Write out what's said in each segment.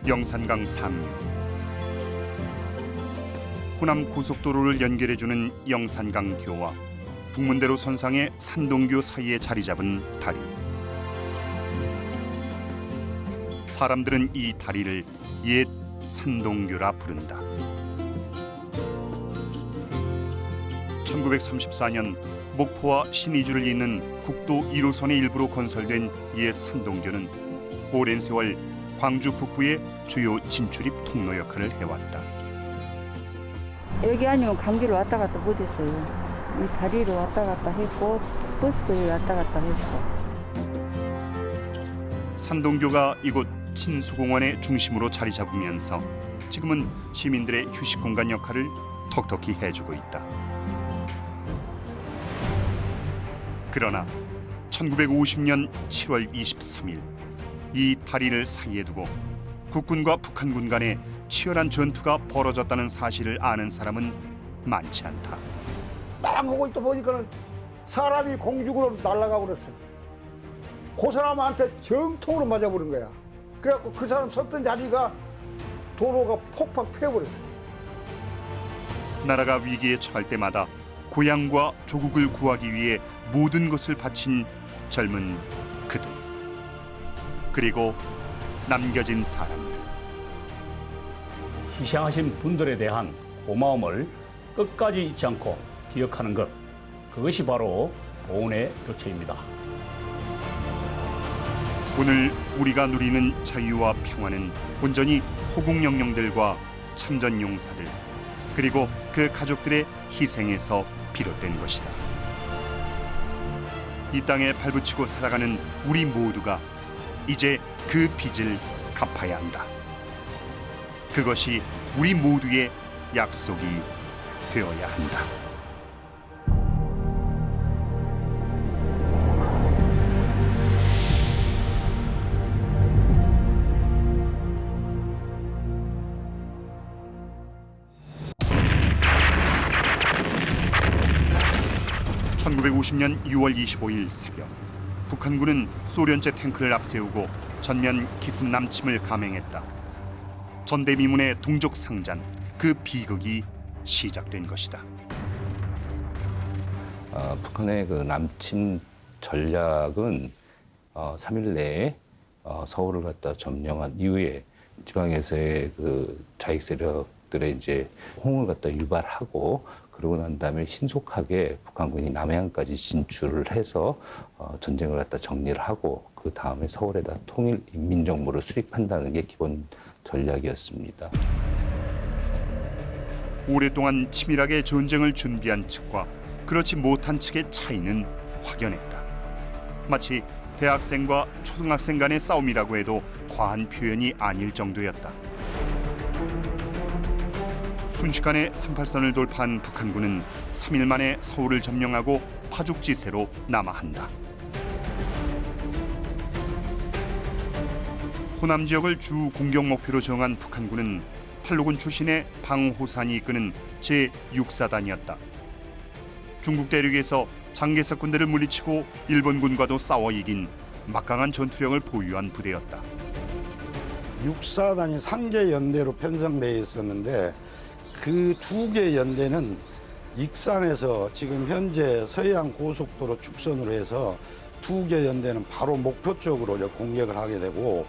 영산강 상류. 호남 고속도로를 연결해주는 영산강교와 북문대로 선상의 산동교 사이에 자리 잡은 다리. 사람들은 이 다리를 옛 산동교라 부른다. 1934년 목포와 신의주를 잇는 국도 1호선의 일부로 건설된 옛 산동교는 오랜 세월 광주 북부의 주요 진출입 통로 역할을 해왔다. 여기 아니면 강주를 왔다 갔다 못했어요. 이 다리로 왔다 갔다 했고 버스도 왔다 갔다 했고. 산동교가 이곳 친수공원의 중심으로 자리 잡으면서 지금은 시민들의 휴식 공간 역할을 톡톡히 해주고 있다. 그러나 1950년 7월 23일 이 다리를 사이에 두고 국군과 북한군 간에 치열한 전투가 벌어졌다는 사실을 아는 사람은 많지 않다. 막 오고 있다 보니까는 사람이 공중으로 날아가고 그랬어. 그 사람한테 정통으로 맞아버린 거야. 그래갖고 그 사람 섰던 자리가 도로가 폭팍 패버렸어. 나라가 위기에 처할 때마다 고향과 조국을 구하기 위해 모든 것을 바친 젊은 그들. 그리고 남겨진 사람들. 희생하신 분들에 대한 고마움을 끝까지 잊지 않고 기억하는 것, 그것이 바로 보훈의 교체입니다. 오늘 우리가 누리는 자유와 평화는 온전히 호국영령들과 참전 용사들 그리고 그 가족들의 희생에서 비롯된 것이다. 이 땅에 발붙이고 살아가는 우리 모두가 이제 그 빚을 갚아야 한다. 그것이 우리 모두의 약속이 되어야 한다. (1950년 6월 25일) 새벽 북한군은 소련제 탱크를 앞세우고 전면 기습 남침을 감행했다. 전대미문의 동족 상잔, 그 비극이 시작된 것이다. 북한의 그 남침 전략은 3일 내에 서울을 갖다 점령한 이후에 지방에서의 그 좌익 세력들의 이제 홍을 갖다 유발하고 그러고 난 다음에 신속하게 북한군이 남해안까지 진출을 해서 전쟁을 갖다 정리를 하고 그 다음에 서울에다 통일 인민정부를 수립한다는 게 기본 전략이었습니다. 오랫동안 치밀하게 전쟁을 준비한 측과 그렇지 못한 측의 차이는 확연했다. 마치 대학생과 초등학생 간의 싸움이라고 해도 과한 표현이 아닐 정도였다. 순식간에 38선을 돌파한 북한군은 3일 만에 서울을 점령하고 파죽지세로 남하한다. 호남 지역을 주 공격 목표로 정한 북한군은 팔로군 출신의 방호산이 이끄는 제6사단이었다. 중국 대륙에서 장개석 군대를 물리치고 일본군과도 싸워 이긴 막강한 전투력을 보유한 부대였다. 6사단이 3개 연대로 편성되어 있었는데 그 2개 연대는 익산에서 지금 현재 서해안 고속도로 축선으로 해서 2개 연대는 바로 목표 쪽으로 공격을 하게 되고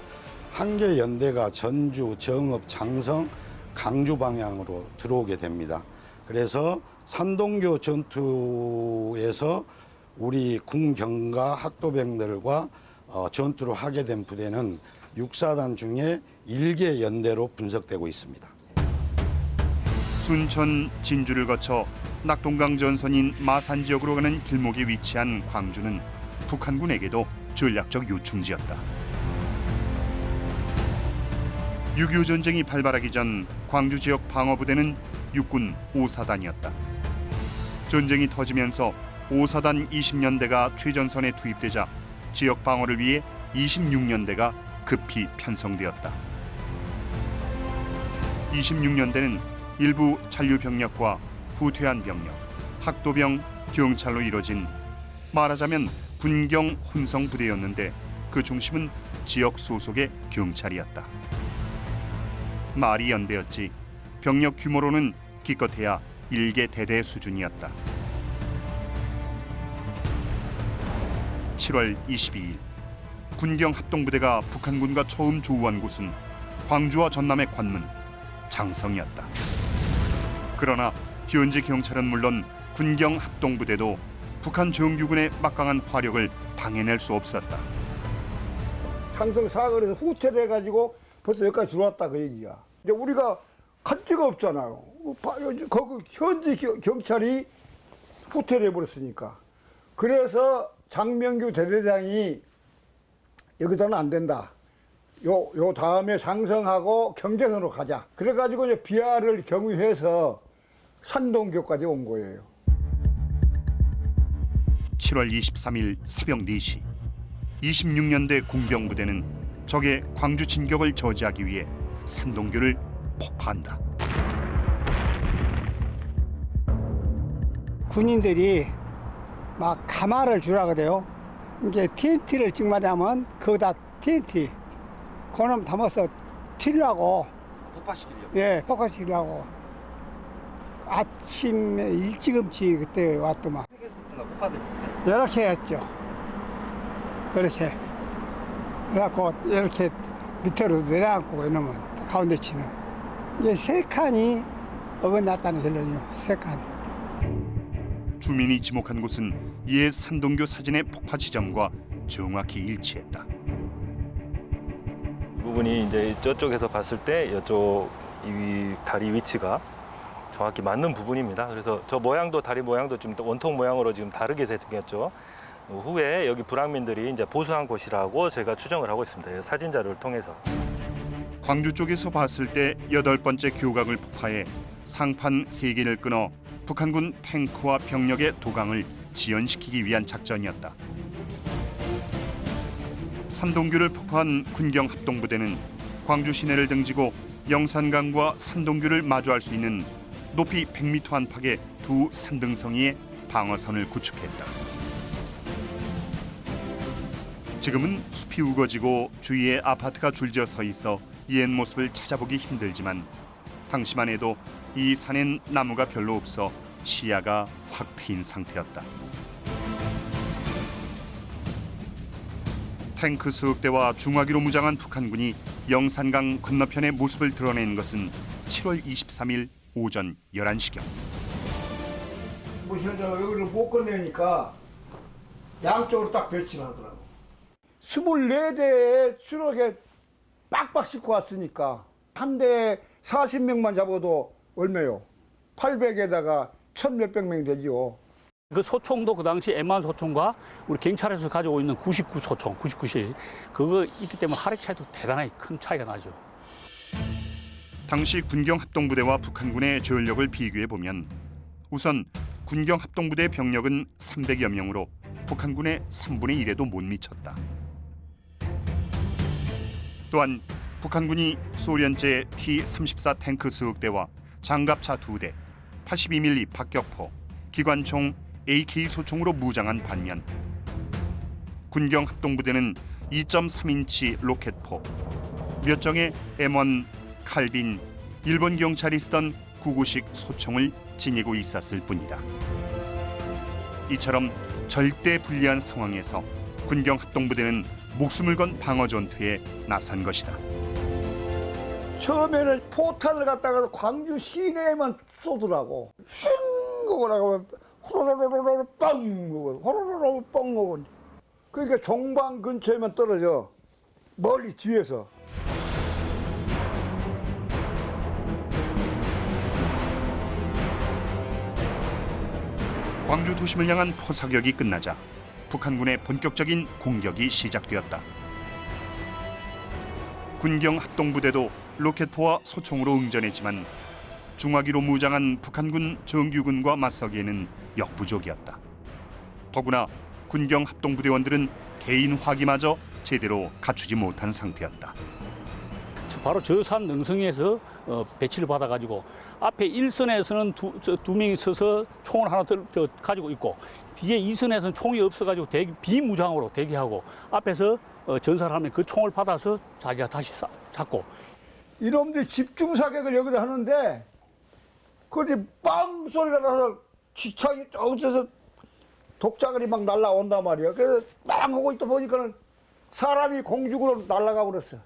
1개 연대가 전주, 정읍, 장성, 강주 방향으로 들어오게 됩니다. 그래서 산동교 전투에서 우리 군경과 학도병들과 전투를 하게 된 부대는 6사단 중에 1개 연대로 분석되고 있습니다. 순천, 진주를 거쳐 낙동강 전선인 마산 지역으로 가는 길목에 위치한 광주는 북한군에게도 전략적 요충지였다. 6.25 전쟁이 발발하기 전 광주 지역 방어부대는 육군 5사단이었다. 전쟁이 터지면서 5사단 20년대가 최전선에 투입되자 지역 방어를 위해 26년대가 급히 편성되었다. 26년대는 일부 잔류 병력과 후퇴한 병력, 학도병, 경찰로 이뤄진 말하자면 군경 혼성 부대였는데 그 중심은 지역 소속의 경찰이었다. 말이 연대였지 병력 규모로는 기껏해야 일개 대대 수준이었다. 7월 22일 군경 합동부대가 북한군과 처음 조우한 곳은 광주와 전남의 관문 장성이었다. 그러나 현지 경찰은 물론 군경 합동부대도 북한 정규군의 막강한 화력을 당해낼 수 없었다. 장성 사거리에서 후퇴를 해가지고 벌써 여기까지 들어왔다 그 얘기야. 근데 우리가 갈 데가 없잖아요. 거기 현지 경찰이 후퇴를 해버렸으니까. 그래서 장명규 대대장이 여기서는 안 된다. 요 다음에 장성하고 경계선으로 가자. 그래가지고 이제 비하를 경유해서 산동교까지 온 거예요. 7월 23일 새벽 4시 26년대 공병부대는 적의 광주 진격을 저지하기 위해 산동교를 폭파한다. 군인들이 막 가마를 주라 그래요. 이게 TNT를 찍마냐면 거기다 TNT 그놈 담아서 튀려고 폭파시키려고. 예, 폭파시키려고 아침에 일찌감치 그때 왔더만 폭파들 진짜. 이렇게 했죠. 이렇게 그래갖고 이렇게 밑으로 내려앉고 이놈은 가운데 치는 이게 세 칸이 어긋났다는 결론이요. 세 칸. 주민이 지목한 곳은 옛 산동교 사진의 폭파 지점과 정확히 일치했다. 이 부분이 이제 저쪽에서 봤을 때 이쪽 이 다리 위치가 정확히 맞는 부분입니다. 그래서 저 모양도 다리 모양도 좀 원통 모양으로 지금 다르게 생겼죠. 후에 여기 불황민들이 이제 보수한 곳이라고 제가 추정을 하고 있습니다. 사진 자료를 통해서. 광주 쪽에서 봤을 때 8번째 교각을 폭파해 상판 3개를 끊어 북한군 탱크와 병력의 도강을 지연시키기 위한 작전이었다. 산동교를 폭파한 군경 합동부대는 광주 시내를 등지고 영산강과 산동교를 마주할 수 있는 높이 100m 안팎의 두 산등성이의 방어선을 구축했다. 지금은 숲이 우거지고 주위에 아파트가 줄지어 서 있어 옛 모습을 찾아보기 힘들지만 당시만 해도 이 산엔 나무가 별로 없어 시야가 확 트인 상태였다. 탱크 수억 대와 중화기로 무장한 북한군이 영산강 건너편의 모습을 드러낸 것은 7월 23일 오전 11시경. 뭐 현장 여기를 못 건너니까 양쪽으로 딱 배치를 하더라고. 24대의 추럭에 빡빡 싣고 왔으니까 한 대에 40명만 잡아도 얼마요? 800에다가 1000몇백 명 되지요. 그 소총도 그 당시 M1 소총과 우리 경찰에서 가지고 있는 99 소총, 99시 그거 있기 때문에 화력 차이도 대단하게 큰 차이가 나죠. 당시 군경 합동부대와 북한군의 전력을 비교해 보면 우선 군경 합동부대 병력은 300여 명으로 북한군의 3분의 1에도 못 미쳤다. 또한 북한군이 소련제 T-34 탱크 수흑대와 장갑차 2대, 82mm 박격포, 기관총 AK 소총으로 무장한 반면 군경 합동부대는 2.3인치 로켓포, 몇 정의 M1, 칼빈, 일본 경찰이 쓰던 99식 소총을 지니고 있었을 뿐이다. 이처럼 절대 불리한 상황에서 군경 합동부대는 목숨을 건 방어 전투에 나선 것이다. 처음에는 포탄을 갖다가 광주 시내에만 쏘더라고. 슝! 그거라고 호로로로로 빵! 호로로로 뻥! 그러니까 종방 근처에만 떨어져. 멀리 뒤에서. 광주 도심을 향한 포사격이 끝나자 북한군의 본격적인 공격이 시작되었다. 군경 합동부대도 로켓포와 소총으로 응전했지만 중화기로 무장한 북한군 정규군과 맞서기에는 역부족이었다. 더구나 군경 합동부대원들은 개인 화기마저 제대로 갖추지 못한 상태였다. 바로 저 산 능성에서 배치를 받아가지고 앞에 1선에서는 두 명이 서서 총을 하나 가지고 있고 뒤에 2선에서는 총이 없어가지고 비무장으로 대기하고 앞에서 전사를 하면 그 총을 받아서 자기가 다시 잡고 이놈들이 집중 사격을 여기다 하는데 그런데 빵 소리가 나서 기창이 저기서 독자들이 막 날라온단 말이야. 그래서 막 하고 있다 보니까는 사람이 공중으로 날아가 버렸어.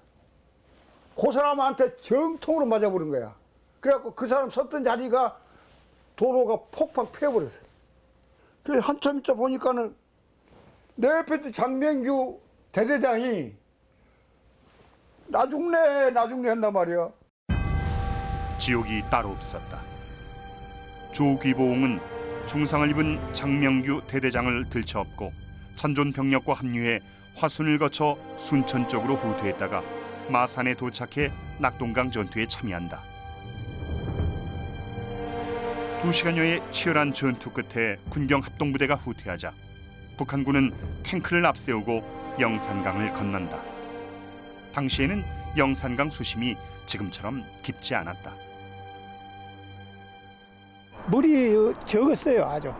그 사람한테 정통으로 맞아버린 거야. 그래갖고 그 사람 섰던 자리가 도로가 폭팍 피어버렸어요. 그래서 한참 있다 보니까는 내 옆에 있던 장명규 대대장이 나 죽네 한단 말이야. 지옥이 따로 없었다. 조귀보옹은 중상을 입은 장명규 대대장을 들쳐업고 찬존 병력과 합류해 화순을 거쳐 순천 쪽으로 후퇴했다가 마산에 도착해 낙동강 전투에 참여한다. 2시간여의 치열한 전투 끝에 군경 합동부대가 후퇴하자 북한군은 탱크를 앞세우고 영산강을 건넌다. 당시에는 영산강 수심이 지금처럼 깊지 않았다. 물이 적었어요. 아주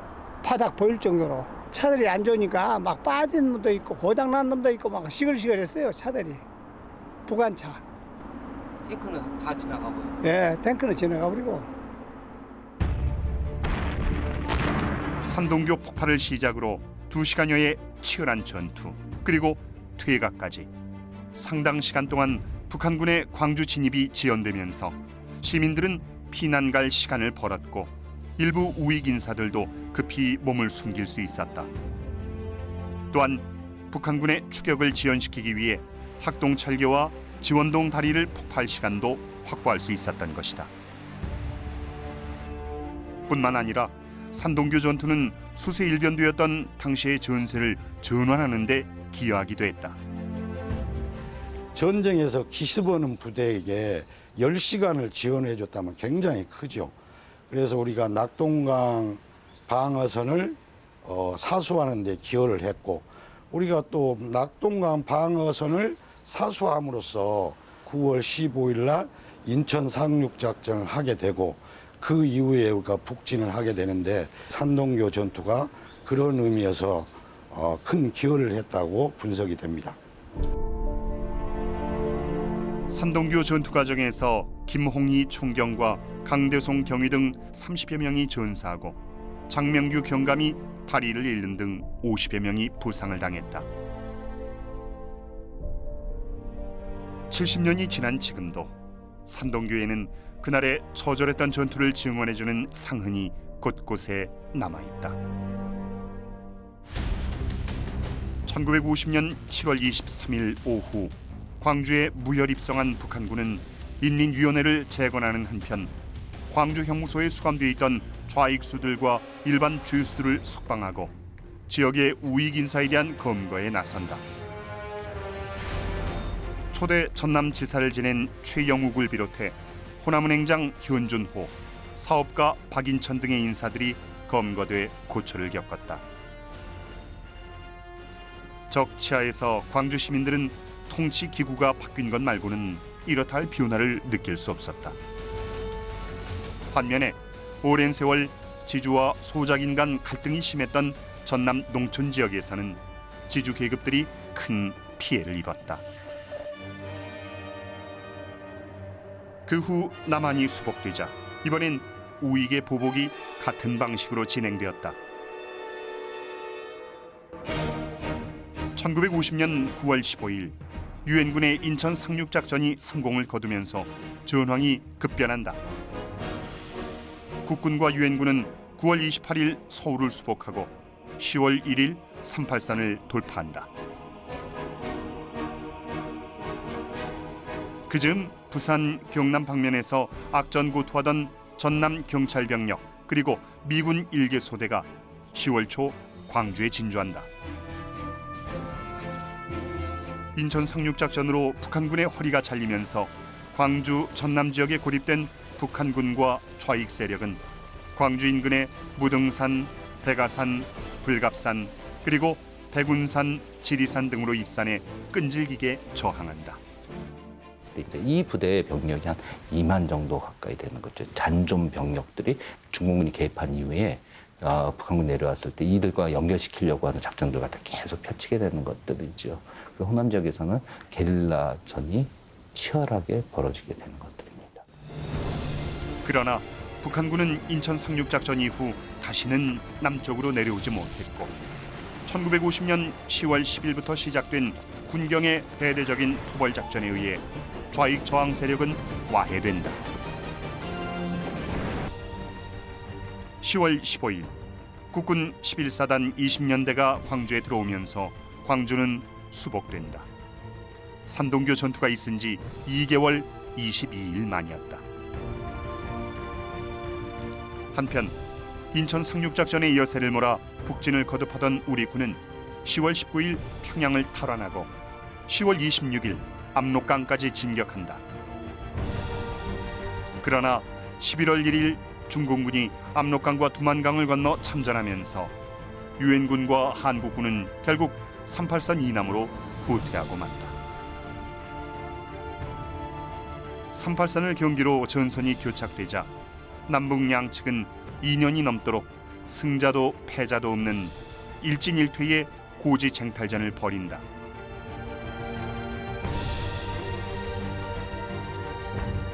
바닥 보일 정도로. 차들이 안 좋으니까 막 빠진 놈도 있고 고장난 놈도 있고 막 시글시글했어요. 차들이. 부관차. 탱크는 다 지나가고요. 예, 탱크는 지나가 버리고. 산동교 폭발을 시작으로 2시간여의 치열한 전투 그리고 퇴각까지 상당 시간 동안 북한군의 광주 진입이 지연되면서 시민들은 피난 갈 시간을 벌었고 일부 우익 인사들도 급히 몸을 숨길 수 있었다. 또한 북한군의 추격을 지연시키기 위해 학동철교와 지원동 다리를 폭발 시간도 확보할 수 있었던 것이다. 뿐만 아니라 산동교 전투는 수세일변도였던 당시의 전세를 전환하는 데 기여하기도 했다. 전쟁에서 기습하는 부대에게 10시간을 지원해 줬다면 굉장히 크죠. 그래서 우리가 낙동강 방어선을 사수하는 데 기여를 했고 우리가 또 낙동강 방어선을 사수함으로써 9월 15일 날 인천 상륙작전을 하게 되고 그 이후에 우리가 북진을 하게 되는데 산동교 전투가 그런 의미에서 큰 기여를 했다고 분석이 됩니다. 산동교 전투 과정에서 김홍희 총경과 강대송 경위 등 30여 명이 전사하고 장명규 경감이 다리를 잃는 등 50여 명이 부상을 당했다. 70년이 지난 지금도 산동교에는 그날의 처절했던 전투를 증언해주는 상흔이 곳곳에 남아있다. 1950년 7월 23일 오후 광주에 무혈 입성한 북한군은 인민위원회를 재건하는 한편 광주 형무소에 수감되어 있던 좌익수들과 일반 죄수들을 석방하고 지역의 우익 인사에 대한 검거에 나선다. 초대 전남지사를 지낸 최영욱을 비롯해 호남은 행장 현준호, 사업가 박인천 등의 인사들이 검거돼 고초를 겪었다. 적치하에서 광주 시민들은 통치 기구가 바뀐 것 말고는 이렇다 할 변화를 느낄 수 없었다. 반면에 오랜 세월 지주와 소작인 간 갈등이 심했던 전남 농촌 지역에서는 지주 계급들이 큰 피해를 입었다. 그 후 남한이 수복되자 이번엔 우익의 보복이 같은 방식으로 진행되었다. 1950년 9월 15일 유엔군의 인천 상륙작전이 성공을 거두면서 전황이 급변한다. 국군과 유엔군은 9월 28일 서울을 수복하고 10월 1일 383을 돌파한다. 그즈음 부산 경남 방면에서 악전고투하던 전남 경찰병력 그리고 미군 1개 소대가 10월 초 광주에 진주한다. 인천 상륙작전으로 북한군의 허리가 잘리면서 광주 전남 지역에 고립된 북한군과 좌익 세력은 광주 인근의 무등산, 백아산, 불갑산 그리고 백운산, 지리산 등으로 입산해 끈질기게 저항한다. 이 부대의 병력이 한 2만 정도 가까이 되는 거죠. 잔존 병력들이 중공군이 개입한 이후에 북한군 내려왔을 때 이들과 연결시키려고 하는 작전들 같은 계속 펼치게 되는 것들이죠. 그 호남 지역에서는 게릴라전이 치열하게 벌어지게 되는 것들입니다. 그러나 북한군은 인천 상륙작전 이후 다시는 남쪽으로 내려오지 못했고 1950년 10월 10일부터 시작된 군경의 대대적인 토벌작전에 의해 좌익 저항 세력은 와해된다. 10월 15일 국군 11사단 20년대가 광주에 들어오면서 광주는 수복된다. 산동교 전투가 있은 지 2개월 22일 만이었다. 한편 인천 상륙작전의 여세를 몰아 북진을 거듭하던 우리 군은 10월 19일 평양을 탈환하고 10월 26일 압록강까지 진격한다. 그러나 11월 1일 중공군이 압록강과 두만강을 건너 참전하면서 유엔군과 한국군은 결국 38선 이남으로 후퇴하고 만다. 38선을 경기로 전선이 교착되자 남북 양측은 2년이 넘도록 승자도 패자도 없는 일진일퇴의 고지쟁탈전을 벌인다.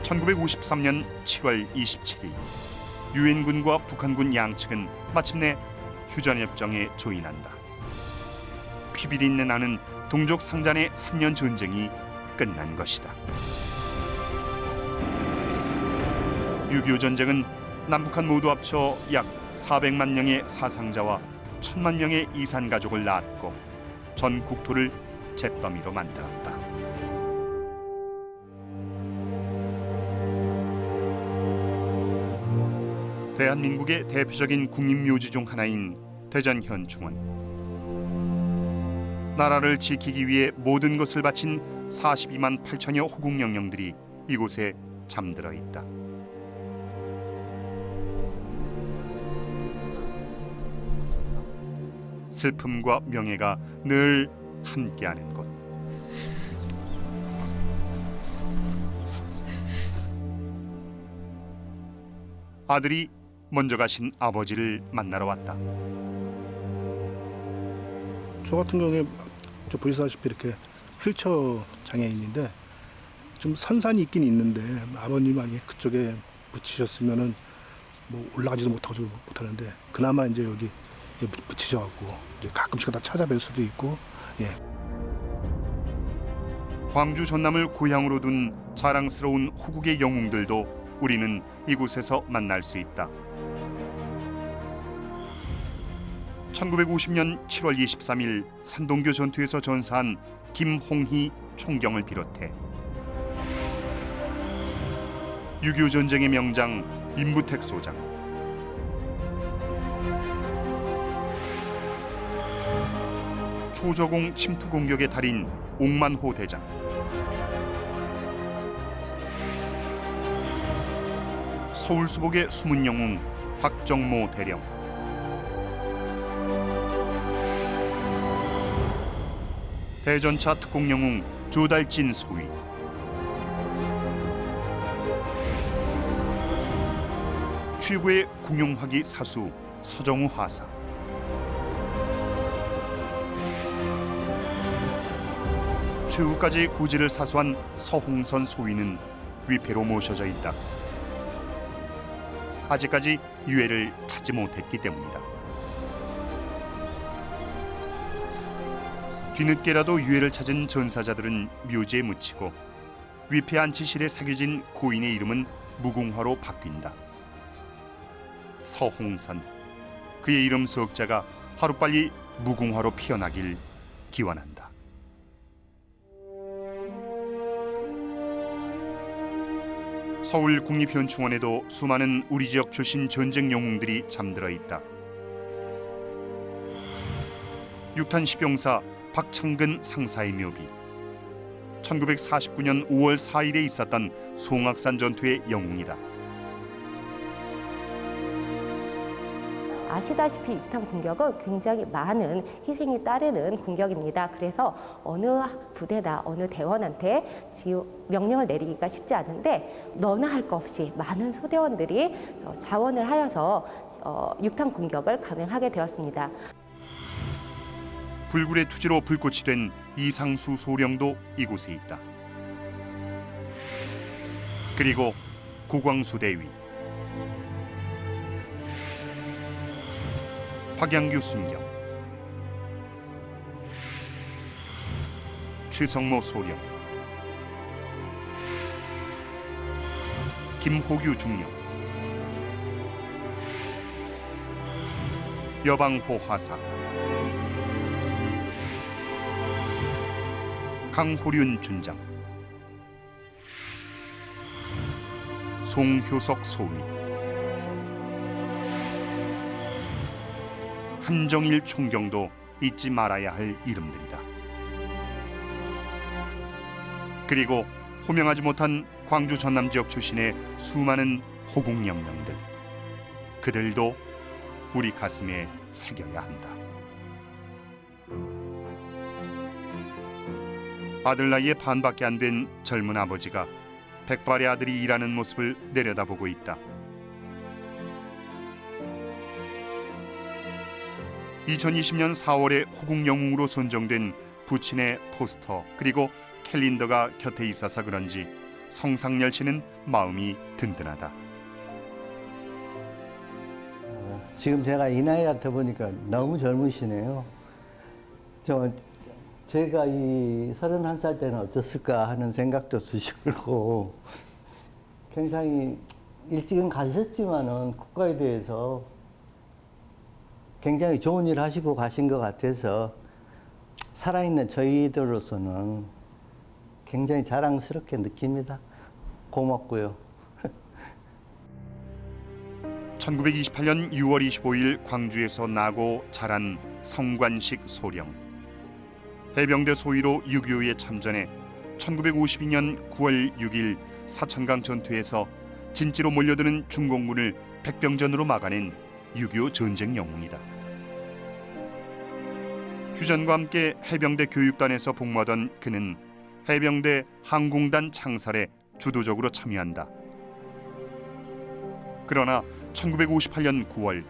(1953년 7월 27일) 유엔군과 북한군 양측은 마침내 휴전협정에 조인한다. 피비린내 나는 동족 상잔의 3년 전쟁이 끝난 것이다. 6.25 전쟁은 남북한 모두 합쳐 약 400만 명의 사상자와 1000만 명의 이산 가족을 낳았고 전 국토를 잿더미로 만들었다. 대한민국의 대표적인 국립묘지 중 하나인 대전현충원. 나라를 지키기 위해 모든 것을 바친 42만 8천여 호국 영령들이 이곳에 잠들어 있다. 슬픔과 명예가 늘 함께하는 곳. 아들이 먼저 가신 아버지를 만나러 왔다. 저 같은 경우에 저 보시다시피 이렇게 휠체어 장애인인데 좀 선산이 있긴 있는데 아버님 만약에 그쪽에 붙이셨으면은 뭐 올라가지도 못하고 못하는데 그나마 이제 여기 붙이셔갖고 이제 가끔씩 다 찾아뵐 수도 있고. 예. 광주 전남을 고향으로 둔 자랑스러운 호국의 영웅들도 우리는 이곳에서 만날 수 있다. 1950년 7월 23일 산동교 전투에서 전사한 김홍희 총경을 비롯해 6.25 전쟁의 명장 임부택 소장, 초저공 침투 공격의 달인 옥만호 대장, 서울수복의 숨은 영웅 박정모 대령, 대전차 특공 영웅 조달진 소위, 최고의 공용화기 사수 서정우 하사, 최후까지 고지를 사수한 서홍선 소위는 위패로 모셔져 있다. 아직까지 유해를 찾지 못했기 때문이다. 뒤늦게라도 유해를 찾은 전사자들은 묘지에 묻히고 위패 안치실에 새겨진 고인의 이름은 무궁화로 바뀐다. 서홍선, 그의 이름 석자가 하루빨리 무궁화로 피어나길 기원한다. 서울 국립현충원에도 수많은 우리 지역 출신 전쟁 영웅들이 잠들어 있다. 6탄 10용사 박창근 상사의 묘비, 1949년 5월 4일에 있었던 송악산 전투의 영웅이다. 아시다시피 육탄 공격은 굉장히 많은 희생이 따르는 공격입니다. 그래서 어느 부대나 어느 대원한테 명령을 내리기가 쉽지 않은데 너나 할 것 없이 많은 소대원들이 자원을 하여서 육탄 공격을 감행하게 되었습니다. 불굴의 투지로 불꽃이 된 이상수 소령도 이곳에 있다. 그리고 고광수 대위, 박양규 순경, 최성모 소령, 김호규 중령, 여방호 하사, 강호륜 준장, 송효석 소위, 한정일 총경도 잊지 말아야 할 이름들이다. 그리고 호명하지 못한 광주 전남 지역 출신의 수많은 호국 영령들, 그들도 우리 가슴에 새겨야 한다. 아들 나이에 반밖에 안 된 젊은 아버지가 백발의 아들이 일하는 모습을 내려다보고 있다. 2020년 4월에 호국 영웅으로 선정된 부친의 포스터 그리고 캘린더가 곁에 있어서 그런지 성상열 씨는 마음이 든든하다. 지금 제가 이 나이 같아 보니까 너무 젊으시네요. 제가 이 31살 때는 어땠을까 하는 생각도 드시고, 굉장히 일찍은 가셨지만은 국가에 대해서 굉장히 좋은 일 하시고 가신 것 같아서 살아있는 저희들로서는 굉장히 자랑스럽게 느낍니다. 고맙고요. 1928년 6월 25일 광주에서 나고 자란 성관식 소령. 해병대 소위로 6.25에 참전해 1952년 9월 6일 사천강 전투에서 진지로 몰려드는 중공군을 백병전으로 막아낸 6.25 전쟁 영웅이다. 휴전과 함께 해병대 교육단에서 복무하던 그는 해병대 항공단 창설에 주도적으로 참여한다. 그러나 1958년 9월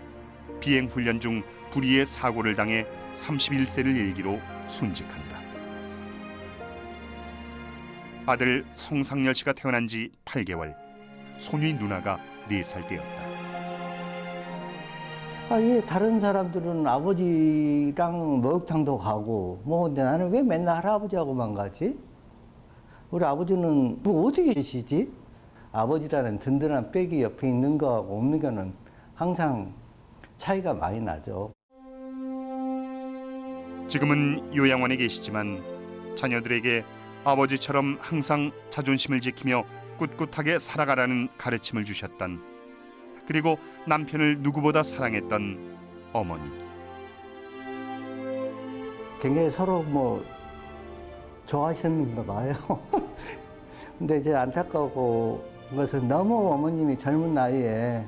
비행훈련 중 불의의 사고를 당해 31세를 일기로 순직한다. 아들 성상열 씨가 태어난 지 8개월, 손위 누나가 4살 때였다. 다른 사람들은 아버지랑 목욕탕도 가고 근데 나는 왜 맨날 할아버지하고만 가지? 우리 아버지는 어디 계시지? 아버지라는 든든한 백이 옆에 있는 거하고 없는 거는 항상 차이가 많이 나죠. 지금은 요양원에 계시지만 자녀들에게 아버지처럼 항상 자존심을 지키며 꿋꿋하게 살아가라는 가르침을 주셨던, 그리고 남편을 누구보다 사랑했던 어머니. 굉장히 서로 좋아하셨는가 봐요. 근데 이제 안타까운 것은 너무 어머님이 젊은 나이에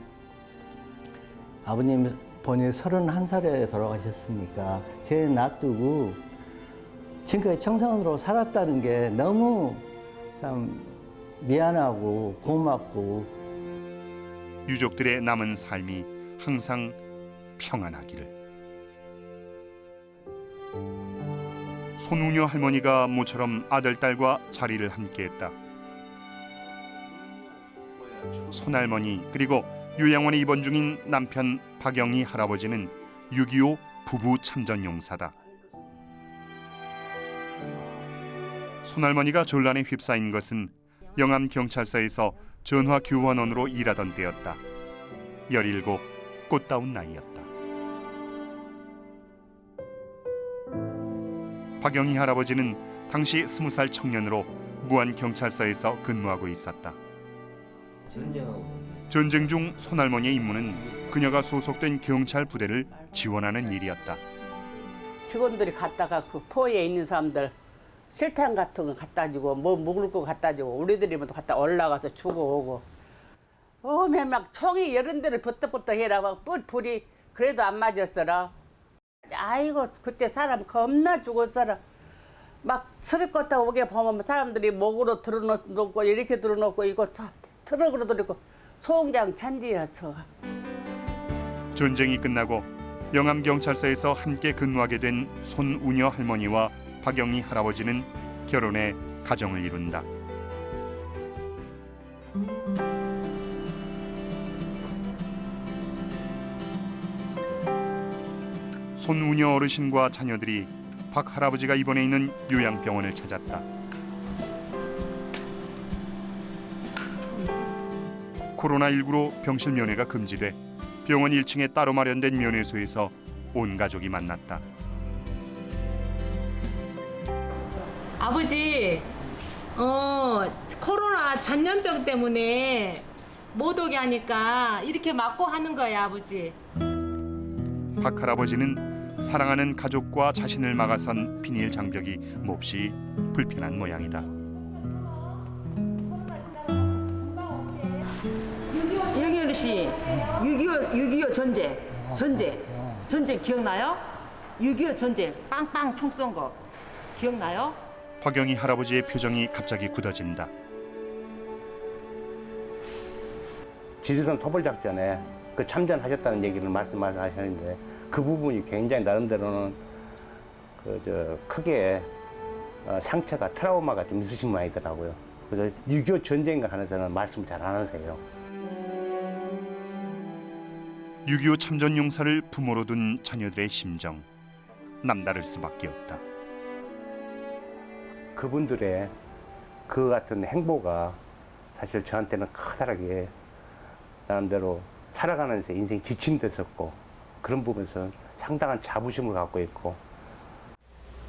아버님 본인이 31살에 돌아가셨으니까 제 놔두고 지금까지 청소년으로 살았다는 게 너무 참 미안하고 고맙고, 유족들의 남은 삶이 항상 평안하기를. 손우녀 할머니가 모처럼 아들, 딸과 자리를 함께했다. 손할머니 그리고 요양원에 입원 중인 남편 박영희 할아버지는 6.25 부부 참전 용사다. 손할머니가 전란에 휩싸인 것은 영암경찰서에서 전화교환원으로 일하던 때였다. 17, 꽃다운 나이였다. 박영희 할아버지는 당시 20살 청년으로 무안경찰서에서 근무하고 있었다. 전쟁 중 손할머니의 임무는 그녀가 소속된 경찰 부대를 지원하는 일이었다. 직원들이 갔다가 그 포에 있는 사람들 실탄 같은 거 갖다 주고 뭐 먹을 거 갖다 주고 우리들이 뭐 갖다 올라가서 주고 오고 막 총이 여러 대를 버떡버떡 해라 막 불이 그래도 안 맞았어라. 아이고 그때 사람 겁나 죽었어라. 막 스리껐다 오게 보면 사람들이 목으로 들어놓고 이렇게 들어놓고 이거 트럭으로 들어놓고 소음장 찬지였어. 전쟁이 끝나고 영암경찰서에서 함께 근무하게 된 손우녀 할머니와 박영희 할아버지는 결혼해 가정을 이룬다. 손우녀 어르신과 자녀들이 박 할아버지가 입원해 있는 요양병원을 찾았다. 코로나19로 병실 면회가 금지돼 병원 1층에 따로 마련된 면회소에서 온 가족이 만났다. 아버지, 코로나 전염병 때문에 못 오게 하니까 이렇게 맞고 하는 거야, 아버지. 박 할아버지는 사랑하는 가족과 자신을 막아선 비닐 장벽이 몹시 불편한 모양이다. 영현 씨, 6.25 전쟁 기억나요? 6.25 전쟁 빵빵 총 쏜 거 기억나요? 박영희 할아버지의 표정이 갑자기 굳어진다. 지리산 토벌작전에 그 참전하셨다는 얘기를 말씀하셨는데 그 부분이 굉장히 나름대로는 크게 상처가 트라우마가 좀 있으신 모양이더라고요. 그래서 6.25 전쟁과 관해서는 말씀 잘 안 하세요. 6.25 참전 용사를 부모로 둔 자녀들의 심정 남다를 수밖에 없다. 그분들의 그 같은 행보가 사실 저한테는 커다랗게 나름대로 살아가면서 인생이 지친 데였고 그런 부분에서 상당한 자부심을 갖고 있고.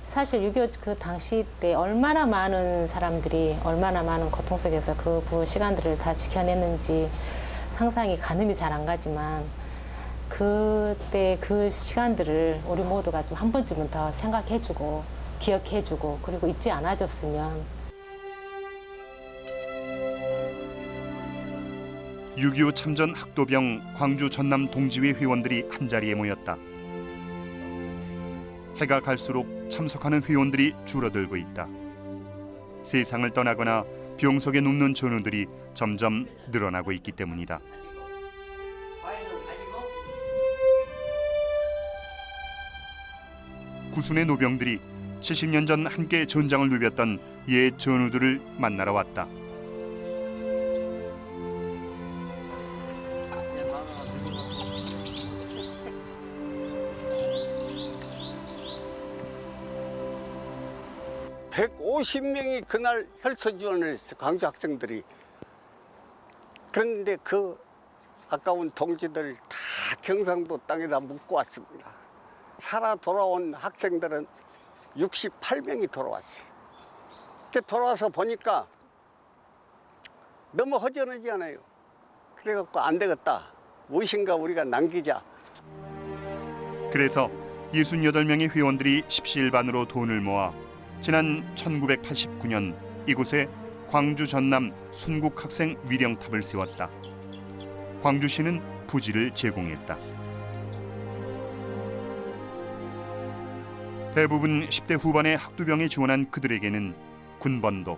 사실 6.25 그 당시 때 얼마나 많은 사람들이 얼마나 많은 고통 속에서 그 시간들을 다 지켜냈는지 상상이 가늠이 잘 안 가지만 그때 그 시간들을 우리 모두가 좀 한 번쯤은 더 생각해주고 기억해주고 그리고 잊지 않아줬으면. 6.25 참전 학도병 광주 전남 동지회 회원들이 한자리에 모였다. 해가 갈수록 참석하는 회원들이 줄어들고 있다. 세상을 떠나거나 병석에 눕는 전우들이 점점 늘어나고 있기 때문이다. 구순의 노병들이 70년 전 함께 전장을 누볐던 옛 전우들을 만나러 왔다. (150명이) 그날 혈서 지원을 했어, 광주 학생들이. 그런데 그 아까운 동지들 다 경상도 땅에다 묻고 왔습니다. 살아 돌아온 학생들은 68명이 돌아왔어요. 이렇게 돌아와서 보니까 너무 허전하지 않아요. 그래갖고 안 되겠다. 무엇인가 우리가 남기자. 그래서 68명의 회원들이 십시일반으로 돈을 모아 지난 1989년 이곳에 광주 전남 순국학생 위령탑을 세웠다. 광주시는 부지를 제공했다. 대부분 10대 후반의 학도병에 지원한 그들에게는 군번도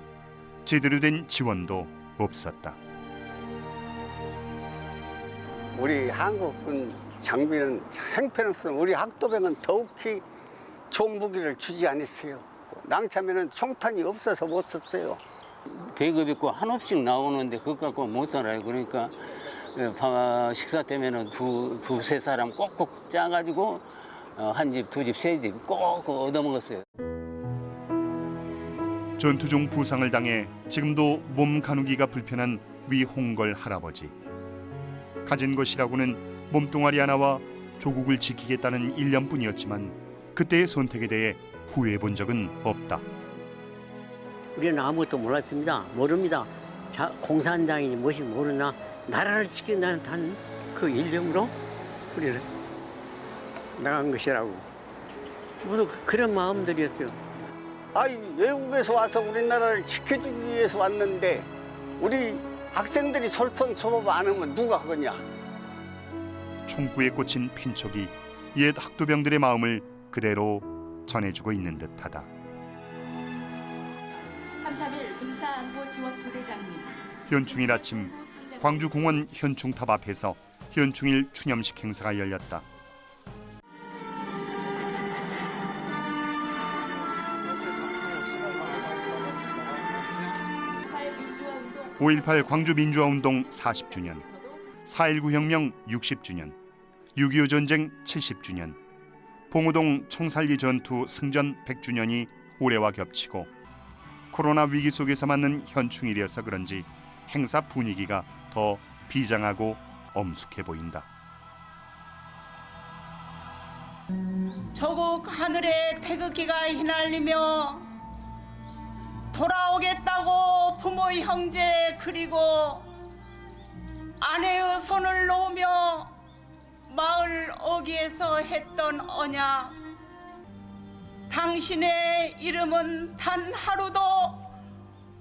제대로 된 지원도 없었다. 우리 한국군 장비는 형편없으면 우리 학도병은 더욱히 좋은 무기를 주지 않았어요. 낭차면은 총탄이 없어서 못 썼어요. 계급 있고 한없씩 나오는데 그것 갖고 못 살아요. 그러니까 식사 때면은 두세 사람 꼭꼭 짜가지고 한 집, 두 집, 세 집 꼭 얻어먹었어요. 전투 중 부상을 당해 지금도 몸 가누기가 불편한 위홍걸 할아버지. 가진 것이라고는 몸뚱아리 하나와 조국을 지키겠다는 일념뿐이었지만 그때의 선택에 대해 후회해 본 적은 없다. 우리는 아무것도 몰랐습니다. 모릅니다. 공산당이니 무엇이 모르나 나라를 지킨다는 그 일념으로 우리를 나간 것이라고. 모두 그런 마음들이었어요. 아이, 외국에서 와서 우리나라를 지켜주기 위해서 왔는데 우리 학생들이 솔선수범 안 하면 누가 하겠냐. 총구에 꽂힌 핀촉이 옛 학도병들의 마음을 그대로 전해주고 있는 듯하다. 3.3일 군사안보지원부대장님. 현충일 아침 광주공원 현충탑 앞에서 현충일 추념식 행사가 열렸다. 5.18 광주민주화운동 40주년, 4.19 혁명 60주년, 6.25 전쟁 70주년, 봉오동 청살기 전투 승전 100주년이 올해와 겹치고 코로나 위기 속에서 맞는 현충일이어서 그런지 행사 분위기가 더 비장하고 엄숙해 보인다. 조국 하늘에 태극기가 휘날리며 돌아오겠다고 부모의 형제 그리고 아내의 손을 놓으며 마을 어귀에서 했던 언약, 당신의 이름은 단 하루도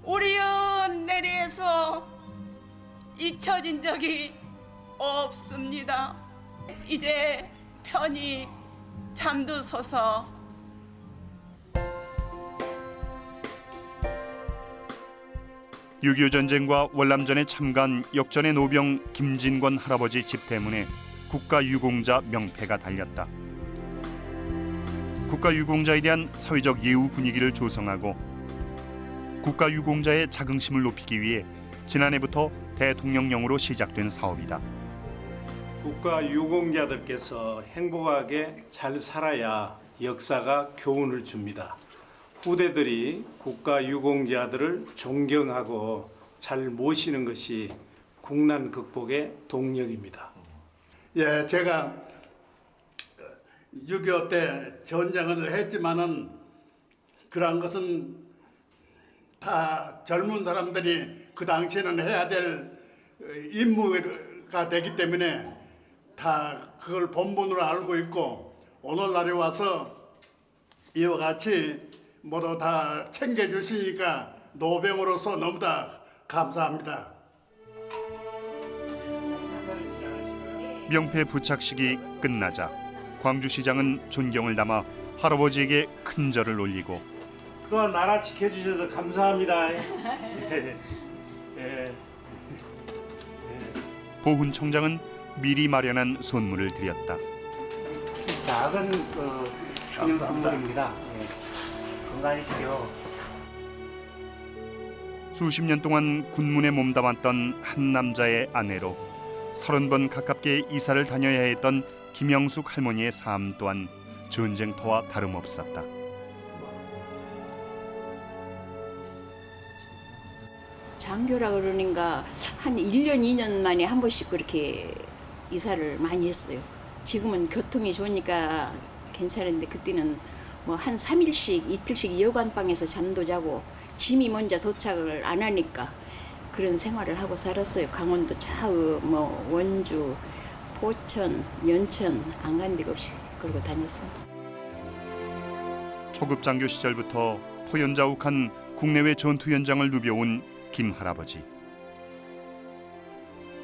우리의 내리에서 잊혀진 적이 없습니다. 이제 편히 잠드소서. (6.25) 전쟁과 월남전에 참가한 역전의 노병 김진권 할아버지 집 대문에 국가유공자 명패가 달렸다. 국가유공자에 대한 사회적 예우 분위기를 조성하고 국가유공자의 자긍심을 높이기 위해 지난해부터 대통령령으로 시작된 사업이다. 국가유공자들께서 행복하게 잘 살아야 역사가 교훈을 줍니다. 후대들이 국가유공자들을 존경하고 잘 모시는 것이 국난 극복의 동력입니다. 예, 제가 6.25 때 전쟁을 했지만은 그런 것은 다 젊은 사람들이 그 당시에는 해야 될 임무가 되기 때문에 다 그걸 본분으로 알고 있고 오늘날에 와서 이와 같이 모두 다 챙겨주시니까 노병으로서 너무나 감사합니다. 명패 부착식이 끝나자 광주시장은 존경을 담아 할아버지에게 큰 절을 올리고 또한 나라 지켜주셔서 감사합니다. 보훈청장은 미리 마련한 선물을 드렸다. 작은 기념 선물입니다. 건강하십시오. 수십 년 동안 군문에 몸담았던 한 남자의 아내로 30번 가깝게 이사를 다녀야 했던 김영숙 할머니의 삶 또한 전쟁터와 다름없었다. 장교라 그러니까 한 1년, 2년 만에 한 번씩 그렇게 이사를 많이 했어요. 지금은 교통이 좋으니까 괜찮은데 그때는 뭐 한 3일씩, 이틀씩 여관방에서 잠도 자고 짐이 먼저 도착을 안 하니까 그런 생활을 하고 살았어요. 강원도 좌우 뭐 원주, 포천, 연천 안 간 데가 없이 그러고 다녔어요. 초급 장교 시절부터 포연자욱한 국내외 전투 현장을 누벼온 김 할아버지.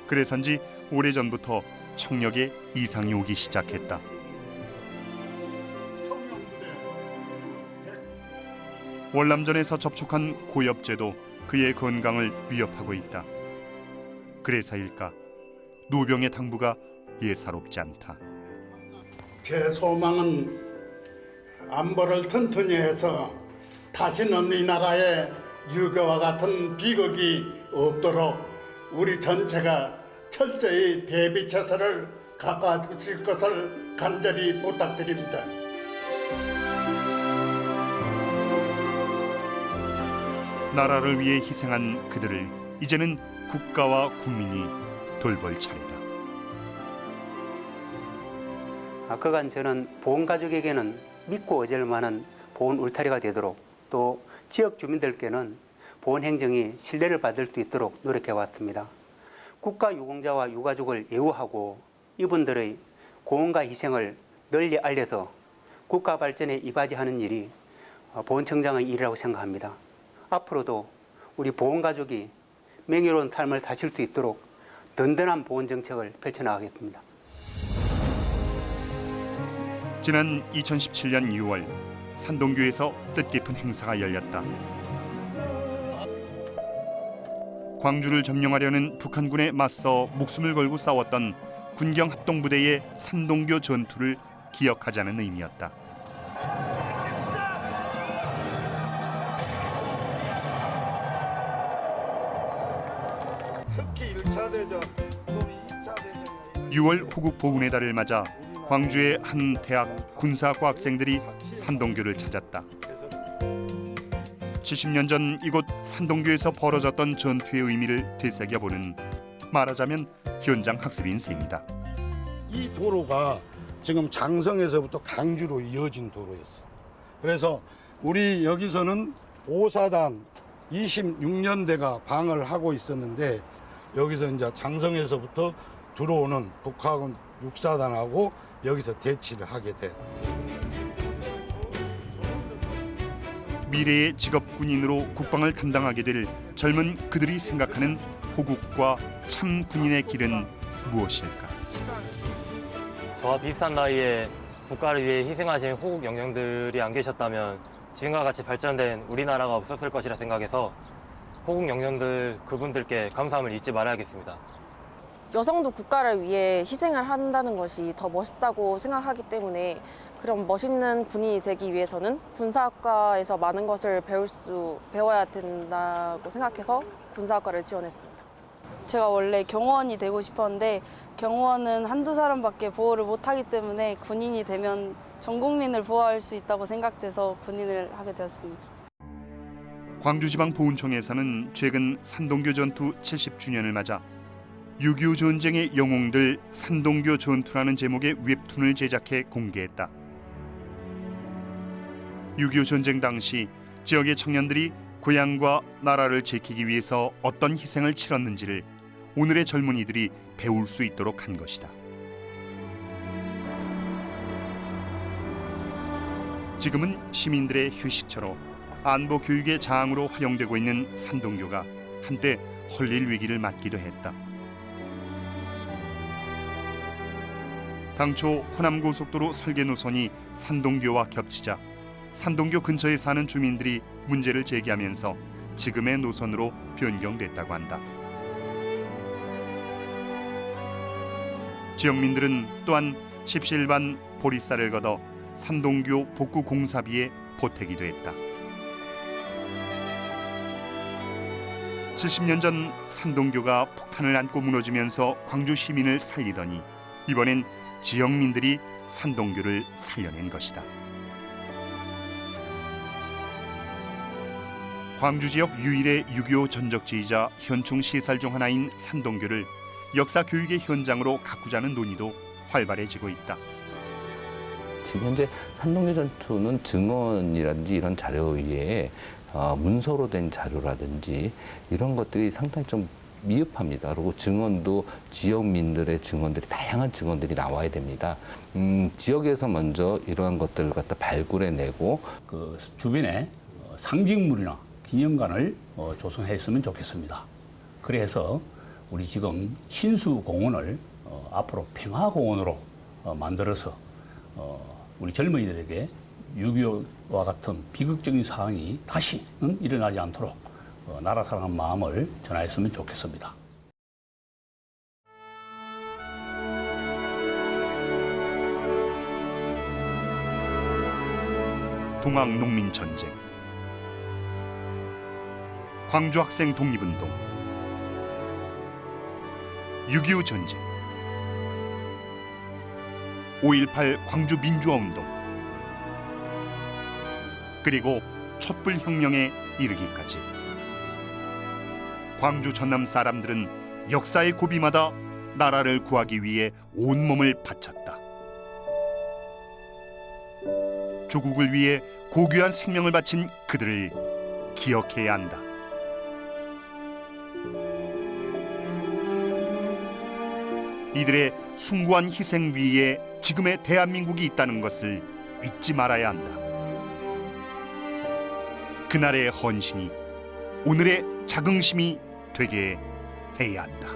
그래서인지 오래전부터 청력에 이상이 오기 시작했다. 월남전에서 접촉한 고엽제도 그의 건강을 위협하고 있다. 그래서일까 노병의 당부가 예사롭지 않다. 제 소망은 안보를 튼튼히 해서 다시는 이 나라에 유교와 같은 비극이 없도록 우리 전체가 철저히 대비체계를 갖춰주실 것을 간절히 부탁드립니다. 나라를 위해 희생한 그들을 이제는 국가와 국민이 돌볼 차례다. 그간 저는 보훈가족에게는 믿고 의지할 만한 보훈 울타리가 되도록 또 지역 주민들께는 보훈 행정이 신뢰를 받을 수 있도록 노력해 왔습니다. 국가 유공자와 유가족을 예우하고 이분들의 고언과 희생을 널리 알려서 국가 발전에 이바지하는 일이 보훈청장의 일이라고 생각합니다. 앞으로도 우리 보훈가족이 명예로운 삶을 사실 수 있도록 든든한 보훈 정책을 펼쳐나가겠습니다. 지난 2017년 6월 산동교에서 뜻깊은 행사가 열렸다. 광주를 점령하려는 북한군에 맞서 목숨을 걸고 싸웠던 군경합동부대의 산동교 전투를 기억하자는 의미였다. 특히 1차 대전, 2차 대전. 6월 호국 보훈의 달을 맞아 광주의 한 대학 군사학과 학생들이 산동교를 찾았다. 70년 전 이곳 산동교에서 벌어졌던 전투의 의미를 되새겨보는, 말하자면 현장 학습인 셈이다. 이 도로가 지금 장성에서부터 강주로 이어진 도로였어. 그래서 우리 여기서는 5사단 26년대가 방을 하고 있었는데, 여기서 이제 장성에서부터 들어오는 북한군 6사단하고 여기서 대치를 하게 돼. 미래의 직업 군인으로 국방을 담당하게 될 젊은 그들이 생각하는 호국과 참 군인의 길은 무엇일까? 저와 비슷한 나이에 국가를 위해 희생하신 호국 영령들이 안 계셨다면 지금과 같이 발전된 우리나라가 없었을 것이라 생각해서 호국 영령들 그분들께 감사함을 잊지 말아야겠습니다. 여성도 국가를 위해 희생을 한다는 것이 더 멋있다고 생각하기 때문에, 그런 멋있는 군인이 되기 위해서는 군사학과에서 많은 것을 배워야 된다고 생각해서 군사학과를 지원했습니다. 제가 원래 경호원이 되고 싶었는데 경호원은 한두 사람밖에 보호를 못하기 때문에 군인이 되면 전 국민을 보호할 수 있다고 생각돼서 군인을 하게 되었습니다. 광주지방보훈청에서는 최근 산동교 전투 70주년을 맞아 6.25 전쟁의 영웅들 산동교 전투라는 제목의 웹툰을 제작해 공개했다. 6.25 전쟁 당시 지역의 청년들이 고향과 나라를 지키기 위해서 어떤 희생을 치렀는지를 오늘의 젊은이들이 배울 수 있도록 한 것이다. 지금은 시민들의 휴식처로 안보 교육의 장으로 활용되고 있는 산동교가 한때 헐릴 위기를 맞기도 했다. 당초 호남고속도로 설계 노선이 산동교와 겹치자 산동교 근처에 사는 주민들이 문제를 제기하면서 지금의 노선으로 변경됐다고 한다. 지역민들은 또한 십시일반 보리쌀을 걷어 산동교 복구 공사비에 보태기도 했다. 70년 전 산동교가 폭탄을 안고 무너지면서 광주 시민을 살리더니 이번엔 지역민들이 산동교를 살려낸 것이다. 광주 지역 유일의 6.25 전적지이자 현충 시설 중 하나인 산동교를 역사 교육의 현장으로 가꾸자는 논의도 활발해지고 있다. 지금 현재 산동교 전투는 증언이라든지 이런 자료 위에 문서로 된 자료라든지 이런 것들이 상당히 좀 미흡합니다. 그리고 증언도 지역민들의 증언들이, 다양한 증언들이 나와야 됩니다. 지역에서 먼저 이러한 것들을 갖다 발굴해내고 그 주변에 상징물이나 기념관을 조성했으면 좋겠습니다. 그래서 우리 지금 신수공원을 앞으로 평화공원으로 만들어서 우리 젊은이들에게 6.25와 같은 비극적인 상황이 다시 일어나지 않도록 나라 사랑하는 마음을 전하였으면 좋겠습니다. 동학농민전쟁, 광주 학생 독립운동, 6.25 전쟁, 5.18 광주 민주화운동, 그리고 촛불혁명에 이르기까지 광주 전남 사람들은 역사의 고비마다 나라를 구하기 위해 온몸을 바쳤다. 조국을 위해 고귀한 생명을 바친 그들을 기억해야 한다. 이들의 숭고한 희생 위에 지금의 대한민국이 있다는 것을 잊지 말아야 한다. 그날의 헌신이 오늘의 자긍심이 되게 해야 한다.